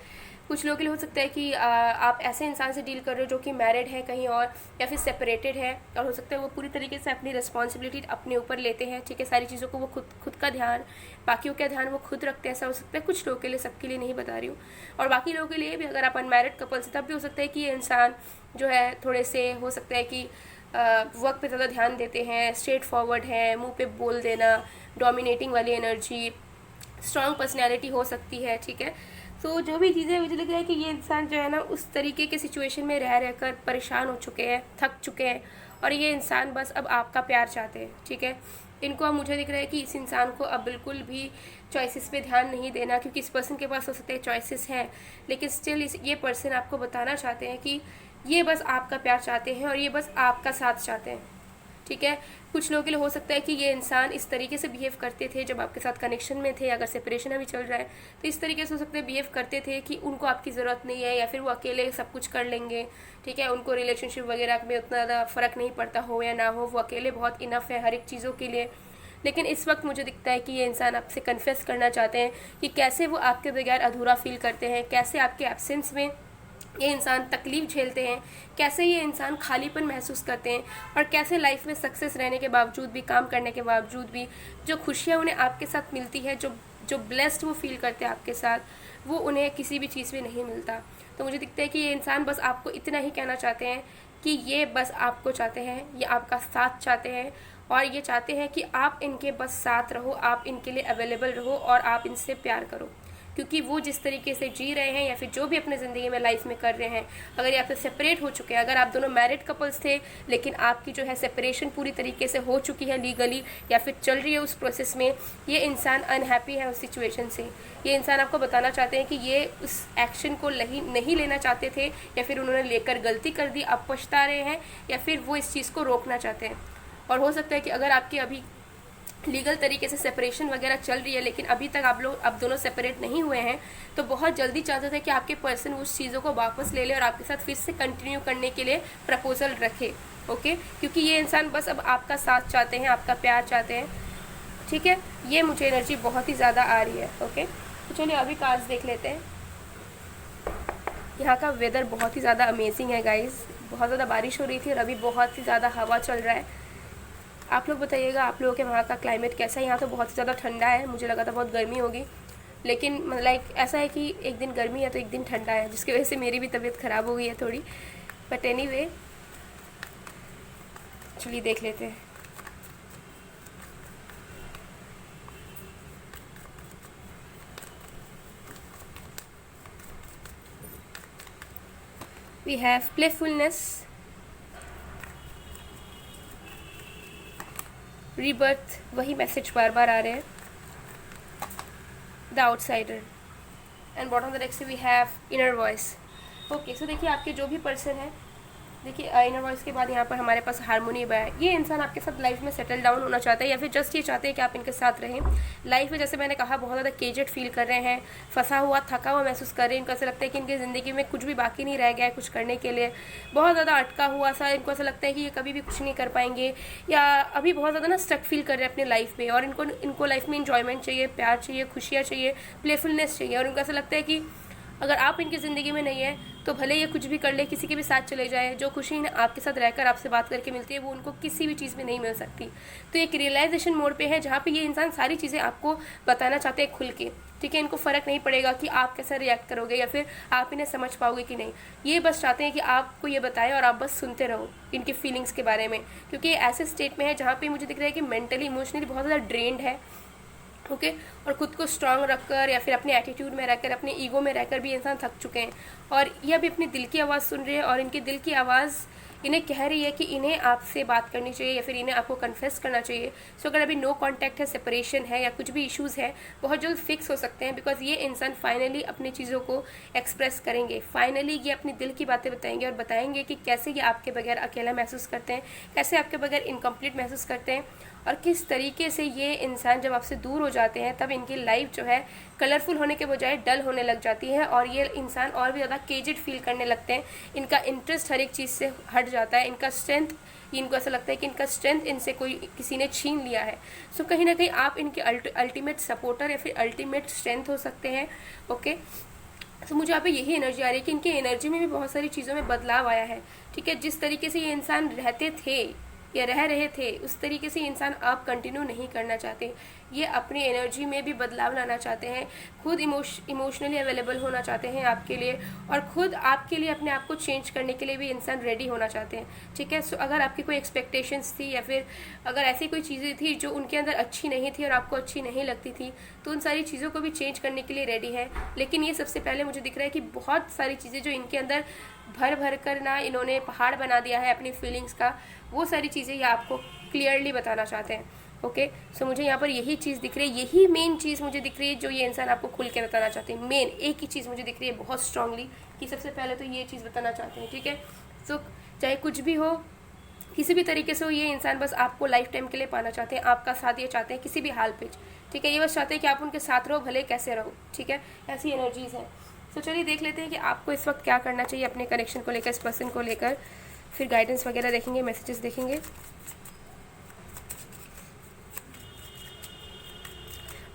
कुछ लोगों के लिए हो सकता है कि आप ऐसे इंसान से डील कर रहे हो जो कि मैरिड है कहीं और, या फिर सेपरेटेड है, और हो सकता है वो पूरी तरीके से अपनी रिस्पॉन्सिबिलिटी अपने ऊपर लेते हैं, ठीक है, सारी चीज़ों को वो खुद का ध्यान, बाकियों का ध्यान वो खुद रखते हैं। ऐसा हो सकता है कुछ लोगों के लिए, सबके लिए नहीं बता रही हूँ। और बाकी लोगों के लिए भी, अगर आप अनमैरिड कपल से, तब भी हो सकता है कि ये इंसान जो है थोड़े से हो सकता है कि वर्क पे ज़्यादा ध्यान देते हैं, स्ट्रेट फॉरवर्ड है, मुँह पे बोल देना, डोमिनेटिंग वाली एनर्जी, स्ट्रॉन्ग पर्सनैलिटी हो सकती है, ठीक है। तो जो भी चीज़ें, मुझे लग रहा है कि ये इंसान जो है ना उस तरीके के सिचुएशन में रहकर परेशान हो चुके हैं, थक चुके हैं, और ये इंसान बस अब आपका प्यार चाहते हैं, ठीक है। इनको अब मुझे दिख रहा है कि इस इंसान को अब बिल्कुल भी चॉइसेस पे ध्यान नहीं देना, क्योंकि इस पर्सन के पास हो सकते हैं चॉइसेस हैं, लेकिन स्टिल ये पर्सन आपको बताना चाहते हैं कि ये बस आपका प्यार चाहते हैं और ये बस आपका साथ चाहते हैं, ठीक है। कुछ लोगों के लिए हो सकता है कि ये इंसान इस तरीके से बिहेव करते थे जब आपके साथ कनेक्शन में थे, अगर सेपरेशन अभी चल रहा है तो इस तरीके से हो सकता है बिहेव करते थे कि उनको आपकी ज़रूरत नहीं है, या फिर वो अकेले सब कुछ कर लेंगे, ठीक है, उनको रिलेशनशिप वगैरह में उतना ज़्यादा फ़र्क नहीं पड़ता हो या ना हो, वो अकेले बहुत इनफ है हर एक चीज़ों के लिए। लेकिन इस वक्त मुझे दिखता है कि ये इंसान आपसे कन्फेस करना चाहते हैं कि कैसे वो आपके बगैर अधूरा फील करते हैं, कैसे आपके एब्सेंस में ये इंसान तकलीफ़ झेलते हैं, कैसे ये इंसान खालीपन महसूस करते हैं, और कैसे लाइफ में सक्सेस रहने के बावजूद भी, काम करने के बावजूद भी, जो खुशियाँ उन्हें आपके साथ मिलती है, जो ब्लेस्ड वो फील करते हैं आपके साथ, वो उन्हें किसी भी चीज़ में नहीं मिलता। तो मुझे दिखता है कि ये इंसान बस आपको इतना ही कहना चाहते हैं कि ये बस आपको चाहते हैं, ये आपका साथ चाहते हैं, और ये चाहते हैं कि आप इनके बस साथ रहो, आप इनके लिए अवेलेबल रहो, और आप इनसे प्यार करो, क्योंकि वो जिस तरीके से जी रहे हैं या फिर जो भी अपने ज़िंदगी में लाइफ में कर रहे हैं, अगर ये आपसे सेपरेट हो चुके हैं, अगर आप दोनों मैरिड कपल्स थे लेकिन आपकी जो है सेपरेशन पूरी तरीके से हो चुकी है लीगली, या फिर चल रही है उस प्रोसेस में, ये इंसान अनहैप्पी है उस सिचुएशन से। ये इंसान आपको बताना चाहते हैं कि ये उस एक्शन को नहीं लेना चाहते थे, या फिर उन्होंने लेकर गलती कर दी, अब पछता रहे हैं, या फिर वो इस चीज़ को रोकना चाहते हैं। और हो सकता है कि अगर आपके अभी लीगल तरीके से सेपरेशन वगैरह चल रही है, लेकिन अभी तक आप लोग अब दोनों सेपरेट नहीं हुए हैं, तो बहुत जल्दी चांसेस है कि आपके पर्सन उस चीज़ों को वापस ले ले और आपके साथ फिर से कंटिन्यू करने के लिए प्रपोजल रखे। ओके, क्योंकि ये इंसान बस अब आपका साथ चाहते हैं, आपका प्यार चाहते हैं। ठीक है, ये मुझे एनर्जी बहुत ही ज़्यादा आ रही है। ओके, तो चलिए अभी कार्ड्स देख लेते हैं। यहाँ का वेदर बहुत ही ज़्यादा अमेजिंग है गाइस, बहुत ज़्यादा बारिश हो रही थी और अभी बहुत ही ज़्यादा हवा चल रहा है। आप लोग बताइएगा आप लोगों के वहाँ का क्लाइमेट कैसा है। यहाँ तो बहुत ही ज़्यादा ठंडा है, मुझे लगा था बहुत गर्मी होगी, लेकिन लाइक ऐसा है कि एक दिन गर्मी है तो एक दिन ठंडा है, जिसकी वजह से मेरी भी तबीयत ख़राब हो गई है थोड़ी। बट एनीवे, चलिए देख लेते हैं। We have playfulness, rebirth, वही मैसेज बार बार आ रहे हैं, the outsider, and bottom of the deck से we have inner voice. Okay, so देखिए आपके जो भी पर्सन है, देखिए इनर वॉइस के बाद यहाँ पर हमारे पास हारमोनी है। ये इंसान आपके साथ लाइफ में सेटल डाउन होना चाहता है, या फिर जस्ट ये चाहते हैं कि आप इनके साथ रहें। लाइफ में जैसे मैंने कहा बहुत ज़्यादा केजेड फील कर रहे हैं, फंसा हुआ थका हुआ महसूस कर रहे हैं। इनको ऐसा लगता है कि इनकी ज़िंदगी में कुछ भी बाकी नहीं रह गया है कुछ करने के लिए, बहुत ज़्यादा अटका हुआ सा। इनको ऐसा लगता है कि ये कभी भी कुछ नहीं कर पाएंगे, या अभी बहुत ज़्यादा ना स्टक फील कर रहे हैं अपनी लाइफ में, और इनको लाइफ में इंजॉयमेंट चाहिए, प्यार चाहिए, खुशियाँ चाहिए, प्लेफुलनेस चाहिए। और इनको ऐसा लगता है कि अगर आप इनकी ज़िंदगी में नहीं है तो भले ये कुछ भी कर ले, किसी के भी साथ चले जाए, जो खुशी इन्हें आपके साथ रहकर आपसे बात करके मिलती है वो उनको किसी भी चीज़ में नहीं मिल सकती। तो एक रियलाइजेशन मोड पे है जहाँ पे ये इंसान सारी चीज़ें आपको बताना चाहते हैं खुल के। ठीक है, इनको फ़र्क नहीं पड़ेगा कि आप कैसा रिएक्ट करोगे या फिर आप इन्हें समझ पाओगे कि नहीं। ये बस चाहते हैं कि आपको ये बताएं और आप बस सुनते रहो इनकी फीलिंग्स के बारे में, क्योंकि ये ऐसे स्टेट में है जहाँ पे मुझे दिख रहा है कि मेंटली इमोशनली बहुत ज़्यादा ड्रेन्ड है। ओके, और ख़ुद को स्ट्रांग रखकर या फिर अपने एटीट्यूड में रहकर, अपने ईगो में रहकर भी इंसान थक चुके हैं, और ये अभी अपने दिल की आवाज़ सुन रहे हैं, और इनके दिल की आवाज़ इन्हें कह रही है कि इन्हें आपसे बात करनी चाहिए या फिर इन्हें आपको कन्फेस करना चाहिए। सो अगर अभी नो कांटेक्ट है, सेपरेशन है या कुछ भी इश्यूज़ है, बहुत जल्द फिक्स हो सकते हैं, बिकॉज ये इंसान फाइनली अपनी चीज़ों को एक्सप्रेस करेंगे। फाइनली ये अपनी दिल की बातें बताएंगे और बताएंगे कि कैसे ये आपके बगैर अकेला महसूस करते हैं, कैसे आपके बगैर इनकम्प्लीट महसूस करते हैं, और किस तरीके से ये इंसान जब आपसे दूर हो जाते हैं तब इनकी लाइफ जो है कलरफुल होने के बजाय डल होने लग जाती है, और ये इंसान और भी ज़्यादा केजेड फील करने लगते हैं। इनका इंटरेस्ट हर एक चीज़ से हट जाता है, इनका स्ट्रेंथ, इनको ऐसा लगता है कि इनका स्ट्रेंथ इनसे कोई किसी ने छीन लिया है। सो कहीं ना कहीं आप इनके अल्टीमेट सपोर्टर या फिर अल्टीमेट स्ट्रेंथ हो सकते हैं। ओके, तो मुझे यहाँ पे यही एनर्जी आ रही है कि इनकी एनर्जी में भी बहुत सारी चीज़ों में बदलाव आया है। ठीक है, जिस तरीके से ये इंसान रहते थे या रह रहे थे उस तरीके से इंसान आप कंटिन्यू नहीं करना चाहते। ये अपनी एनर्जी में भी बदलाव लाना चाहते हैं, खुद इमोशनली अवेलेबल होना चाहते हैं आपके लिए, और खुद आपके लिए अपने आप को चेंज करने के लिए भी इंसान रेडी होना चाहते हैं। ठीक है, सो अगर आपकी कोई एक्सपेक्टेशंस थी या फिर अगर ऐसी कोई चीज़ें थी जो उनके अंदर अच्छी नहीं थी और आपको अच्छी नहीं लगती थी, तो उन सारी चीज़ों को भी चेंज करने के लिए रेडी है। लेकिन ये सबसे पहले मुझे दिख रहा है कि बहुत सारी चीज़ें जो इनके अंदर भर भर कर ना इन्होंने पहाड़ बना दिया है अपनी फीलिंग्स का, वो सारी चीज़ें ये आपको क्लियरली बताना चाहते हैं। ओके, सो मुझे यहाँ पर यही चीज़ दिख रही है, यही मेन चीज़ मुझे दिख रही है जो ये इंसान आपको खुल के बताना चाहते हैं। मेन एक ही चीज़ मुझे दिख रही है बहुत स्ट्रांगली, कि सबसे पहले तो ये चीज़ बताना चाहते हैं। ठीक है, सो चाहे कुछ भी हो, किसी भी तरीके से हो, ये इंसान बस आपको लाइफ टाइम के लिए पाना चाहते हैं, आपका साथ ये चाहते हैं किसी भी हाल पे। ठीक है, ये बस चाहते हैं कि आप उनके साथ रहो, भले कैसे रहो। ठीक है, ऐसी एनर्जीज हैं। तो चलिए देख लेते हैं कि आपको इस वक्त क्या करना चाहिए अपने कनेक्शन को लेकर, इस पर्सन को लेकर। फिर गाइडेंस वगैरह देखेंगे, मैसेजेस देखेंगे।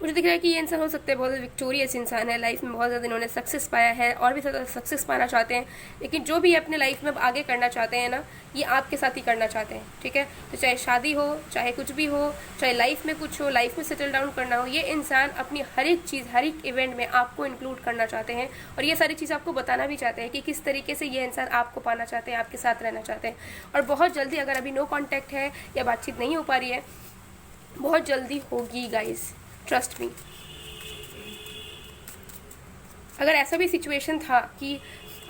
मुझे दिख रहा है कि ये इंसान हो सकता है बहुत विक्टोरियस इंसान है, लाइफ में बहुत ज़्यादा इन्होंने सक्सेस पाया है और भी ज़्यादा सक्सेस पाना चाहते हैं, लेकिन जो भी अपने लाइफ में अब आगे करना चाहते हैं ना, ये आपके साथ ही करना चाहते हैं। ठीक है, तो चाहे शादी हो, चाहे कुछ भी हो, चाहे लाइफ में कुछ हो, लाइफ में सेटल डाउन करना हो, ये इंसान अपनी हर एक चीज़, हर एक इवेंट में आपको इंक्लूड करना चाहते हैं, और ये सारी चीज़ आपको बताना भी चाहते हैं कि किस तरीके से ये इंसान आपको पाना चाहते हैं, आपके साथ रहना चाहते हैं। और बहुत जल्दी, अगर अभी नो कॉन्टैक्ट है या बातचीत नहीं हो पा रही है, बहुत जल्दी होगी गाइस, ट्रस्ट मी। अगर ऐसा भी सिचुएशन था कि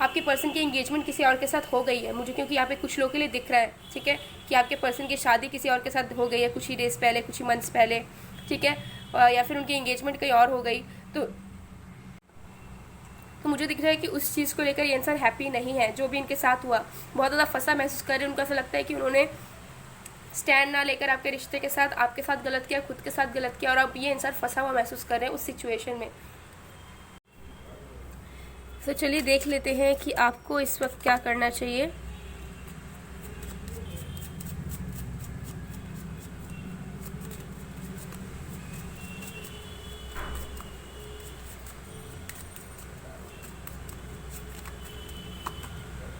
आपके पर्सन की एंगेजमेंट किसी और के साथ हो गई है, मुझे क्योंकि यहाँ पे कुछ लोगों के लिए दिख रहा है, ठीक है, कि आपके पर्सन की शादी किसी और के साथ हो गई है कुछ ही डेज पहले, कुछ ही मंथ्स पहले, ठीक है, या फिर उनकी एंगेजमेंट कहीं और हो गई, तो मुझे दिख रहा है कि उस चीज़ को लेकर ये इंसान हैप्पी नहीं है। जो भी इनके साथ हुआ, बहुत ज़्यादा फंसा महसूस कर रहे हैं, उनको ऐसा लगता है कि उन्होंने स्टैंड ना लेकर आपके रिश्ते के साथ आपके साथ गलत किया, खुद के साथ गलत किया, और अब ये इंसान फंसा हुआ महसूस कर रहे हैं उस सिचुएशन में। तो चलिए देख लेते हैं कि आपको इस वक्त क्या करना चाहिए।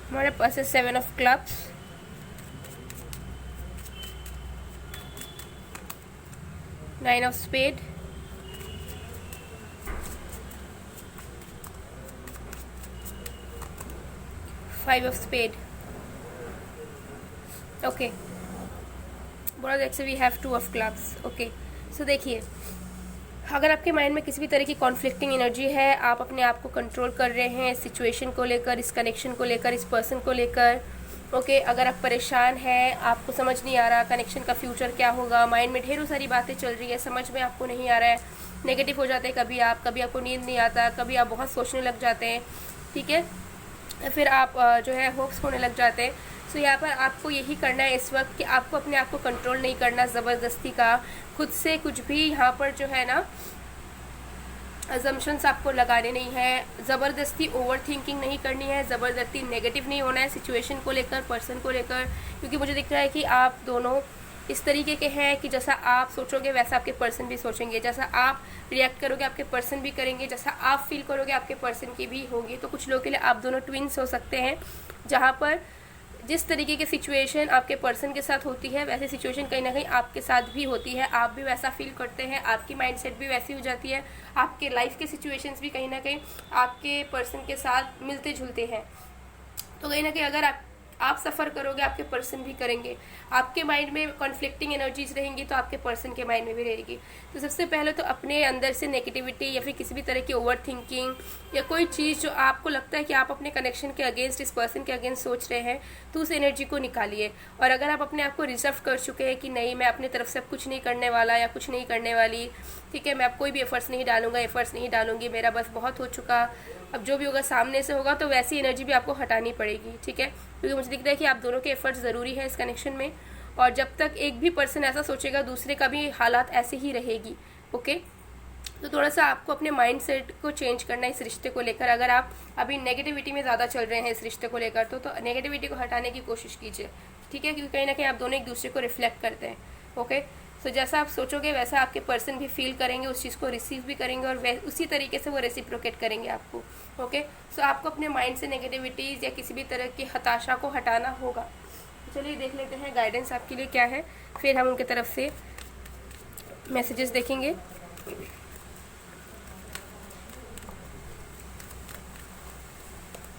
हमारे पास है 7 of clubs, 9 of spade, 5 of spade. Okay, बोला जैसे we have 2 of clubs. Okay, so देखिए, अगर आपके माइंड में किसी भी तरह की कॉन्फ्लिक्टिंग एनर्जी है, आप अपने आप को कंट्रोल कर रहे हैं इस सिचुएशन को लेकर, इस कनेक्शन को लेकर, इस पर्सन को लेकर। ओके, अगर आप परेशान हैं, आपको समझ नहीं आ रहा कनेक्शन का फ्यूचर क्या होगा, माइंड में ढेरों सारी बातें चल रही है, समझ में आपको नहीं आ रहा है, नेगेटिव हो जाते हैं कभी आपको नींद नहीं आता, कभी आप बहुत सोचने लग जाते हैं, ठीक है, फिर आप जो है होप्स खोने लग जाते हैं। सो यहाँ पर आपको यही करना है इस वक्त कि आपको अपने आप को कंट्रोल नहीं करना ज़बरदस्ती का, खुद से कुछ भी यहाँ पर जो है ना अजम्पशंस आपको लगाने नहीं है, ज़बरदस्ती ओवर थिंकिंग नहीं करनी है, ज़बरदस्ती नेगेटिव नहीं होना है सिचुएशन को लेकर, पर्सन को लेकर, क्योंकि मुझे दिख रहा है कि आप दोनों इस तरीके के हैं कि जैसा आप सोचोगे वैसा आपके पर्सन भी सोचेंगे, जैसा आप रिएक्ट करोगे आपके पर्सन भी करेंगे, जैसा आप फील करोगे आपके पर्सन की भी होगी। तो कुछ लोगों के लिए आप दोनों ट्विन्स हो सकते हैं, जहाँ पर जिस तरीके की सिचुएशन आपके पर्सन के साथ होती है वैसी सिचुएशन कहीं ना कहीं आपके साथ भी होती है, आप भी वैसा फील करते हैं, आपकी माइंडसेट भी वैसी हो जाती है, आपके लाइफ के सिचुएशंस भी कहीं ना कहीं आपके पर्सन के साथ मिलते जुलते हैं। तो कहीं ना कहीं अगर आप सफ़र करोगे आपके पर्सन भी करेंगे, आपके माइंड में कॉन्फ्लिक्टिंग एनर्जीज रहेंगी तो आपके पर्सन के माइंड में भी रहेगी। तो सबसे पहले तो अपने अंदर से नेगेटिविटी या फिर किसी भी तरह की ओवर थिंकिंग या कोई चीज़ जो आपको लगता है कि आप अपने कनेक्शन के अगेंस्ट, इस पर्सन के अगेंस्ट सोच रहे हैं, तो उस एनर्जी को निकालिए। और अगर आप अपने आप को रिजर्व कर चुके हैं कि नहीं, मैं अपनी तरफ से अब कुछ नहीं करने वाला या कुछ नहीं करने वाली, ठीक है, मैं अब कोई भी एफर्ट्स नहीं डालूंगा, एफर्ट्स नहीं डालूंगी, मेरा बस बहुत हो चुका, अब जो भी होगा सामने से होगा, तो वैसी एनर्जी भी आपको हटानी पड़ेगी, ठीक है, क्योंकि मुझे दिख रहा है कि आप दोनों के एफर्ट्स ज़रूरी है इस कनेक्शन में। और जब तक एक भी पर्सन ऐसा सोचेगा दूसरे का भी हालात ऐसे ही रहेगी। ओके, तो थोड़ा सा आपको अपने माइंड सेट को चेंज करना है इस रिश्ते को लेकर। अगर आप अभी नेगेटिविटी में ज़्यादा चल रहे हैं इस रिश्ते को लेकर तो नेगेटिविटी को हटाने की कोशिश कीजिए, ठीक है, क्योंकि कहीं ना कहीं आप दोनों एक दूसरे को रिफ्लेक्ट करते हैं। ओके, तो जैसा आप सोचोगे वैसा आपके पर्सन भी फील करेंगे, उस चीज़ को रिसीव भी करेंगे और उसी तरीके से वो रेसिप्रोकेट करेंगे आपको। ओके, सो आपको अपने माइंड से नेगेटिविटीज़ या किसी भी तरह की हताशा को हटाना होगा। चलिए देख लेते हैं गाइडेंस आपके लिए क्या है, फिर हम उनकी तरफ से मैसेजेस देखेंगे।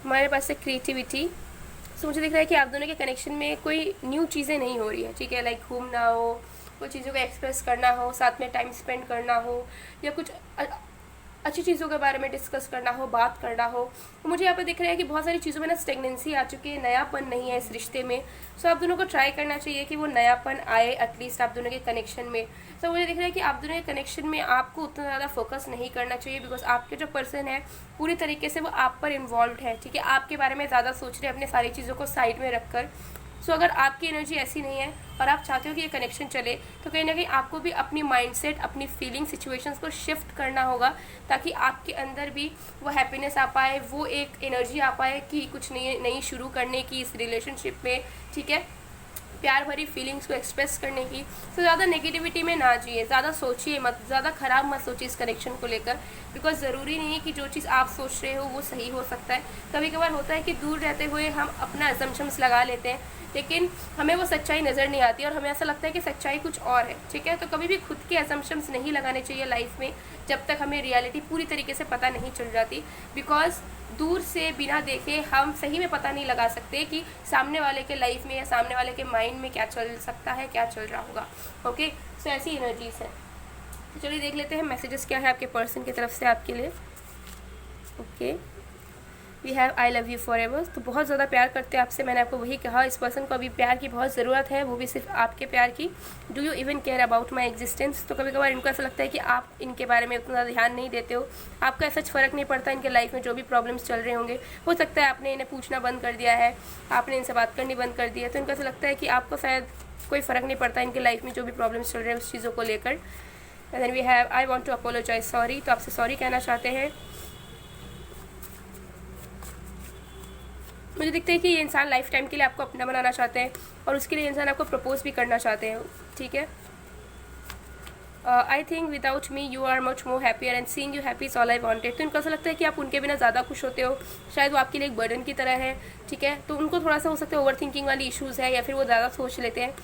हमारे पास है क्रिएटिविटी। सो मुझे दिख रहा है कि आप दोनों के कनेक्शन में कोई न्यू चीज़ें नहीं हो रही है, ठीक है, लाइक घूमना हो, कुछ चीज़ों को एक्सप्रेस करना हो, साथ में टाइम स्पेंड करना हो, या कुछ अच्छी चीज़ों के बारे में डिस्कस करना हो, बात करना हो। तो मुझे यहाँ पर दिख रहा है कि बहुत सारी चीज़ों में ना स्टेगनेंसी आ चुकी है, नयापन नहीं है इस रिश्ते में। सो आप दोनों को ट्राई करना चाहिए कि वो नयापन आए एटलीस्ट आप दोनों के कनेक्शन में। तो मुझे दिख रहा है कि आप दोनों के कनेक्शन में आपको उतना ज़्यादा फोकस नहीं करना चाहिए, बिकॉज आपके जो पर्सन है पूरी तरीके से वो आप पर इन्वॉल्व है, ठीक है, आपके बारे में ज़्यादा सोच रहे हैं अपने सारी चीज़ों को साइड में रख कर। सो अगर आपकी एनर्जी ऐसी नहीं है और आप चाहते हो कि ये कनेक्शन चले, तो कहीं ना कहीं आपको भी अपनी माइंडसेट, अपनी फीलिंग, सिचुएशंस को शिफ्ट करना होगा, ताकि आपके अंदर भी वो हैप्पीनेस आ पाए, वो एक एनर्जी आ पाए कि कुछ नई शुरू करने की इस रिलेशनशिप में, ठीक है, प्यार भरी फीलिंग्स को एक्सप्रेस करने की। तो ज़्यादा नेगेटिविटी में ना जिए, ज़्यादा सोचिए मत, ज़्यादा ख़राब मत सोचिए इस कनेक्शन को लेकर, बिकॉज ज़रूरी नहीं है कि जो चीज़ आप सोच रहे हो वो सही हो सकता है। कभी कभार होता है कि दूर रहते हुए हम अपना असम्पशंस लगा लेते हैं, लेकिन हमें वो सच्चाई नज़र नहीं आती और हमें ऐसा लगता है कि सच्चाई कुछ और है, ठीक है। तो कभी भी खुद के असम्पशंस नहीं लगाने चाहिए लाइफ में जब तक हमें रियलिटी पूरी तरीके से पता नहीं चल जाती, बिकॉज दूर से बिना देखे हम सही में पता नहीं लगा सकते कि सामने वाले के लाइफ में या सामने वाले के माइंड में क्या चल सकता है, क्या चल रहा होगा। ओके, सो ऐसी एनर्जीज है। तो चलिए देख लेते हैं मैसेजेस क्या है आपके पर्सन की तरफ से आपके लिए। Okay, we have I love you forever. तो बहुत ज़्यादा प्यार करते हैं आपसे, मैंने आपको वही कहा, इस पर्सन को अभी प्यार की बहुत ज़रूरत है, वो भी सिर्फ आपके प्यार की। Do you even care about my existence. तो कभी कभार इनको ऐसा लगता है कि आप इनके बारे में उतना ध्यान नहीं देते हो, आपका ऐसा फ़र्क नहीं पड़ता इनके लाइफ में जो भी प्रॉब्लम्स चल रहे होंगे। हो सकता है आपने इन्हें पूछना बंद कर दिया है, आपने इनसे बात करनी बंद कर दी है, तो इनको ऐसा लगता है कि आपको शायद कोई फ़र्क नहीं पड़ता इनके लाइफ में जो भी प्रॉब्लम्स चल रहे हैं उस चीज़ों को लेकर। And then we have I want to apologise, sorry, तो आपसे सॉरी कहना चाहते हैं। मुझे दिखता है कि ये इंसान लाइफ टाइम के लिए आपको अपना बनाना चाहते हैं और उसके लिए इंसान आपको प्रपोज भी करना चाहते हैं, ठीक है। I think without me you are much more happier and seeing you happy is all I wanted. तो इनको ऐसा लगता है कि आप उनके बिना ज़्यादा खुश होते हो, शायद वो आपके लिए एक बर्डन की तरह है, ठीक है। तो उनको थोड़ा सा हो सकता है ओवर थिंकिंग वाली इशूज़ है या फिर वो ज़्यादा सोच लेते हैं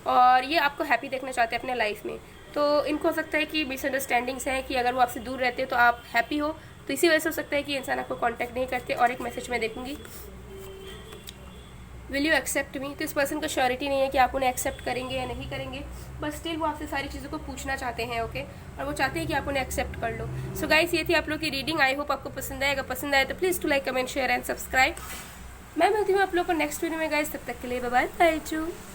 और ये आपको हैप्पी देखना चाहते हैं अपने लाइफ में। तो इनको हो सकता है कि मिसअंडरस्टैंडिंग्स हैं कि अगर वो आपसे दूर रहते हैं तो आप हैप्पी हो, तो इसी वजह से हो सकता है कि इंसान आपको कॉन्टैक्ट नहीं करते। और एक मैसेज मैं देखूंगी, विल यू एक्सेप्ट मी। तो इस पर्सन को श्योरिटी नहीं है कि आप उन्हें एक्सेप्ट करेंगे या नहीं करेंगे, बस स्टिल वो आपसे सारी चीज़ों को पूछना चाहते हैं, ओके। और वो चाहते हैं कि आप उन्हें एक्सेप्ट कर लो। सो गाइस, ये थी आप लोग की रीडिंग। आई होप आपको पसंद आएगा। पसंद आए तो please to like, comment, share and subscribe. मैं मिलती हूँ आप लोग को नेक्स्ट वीडियो में गाइस, तब तक के लिए बाय बाय।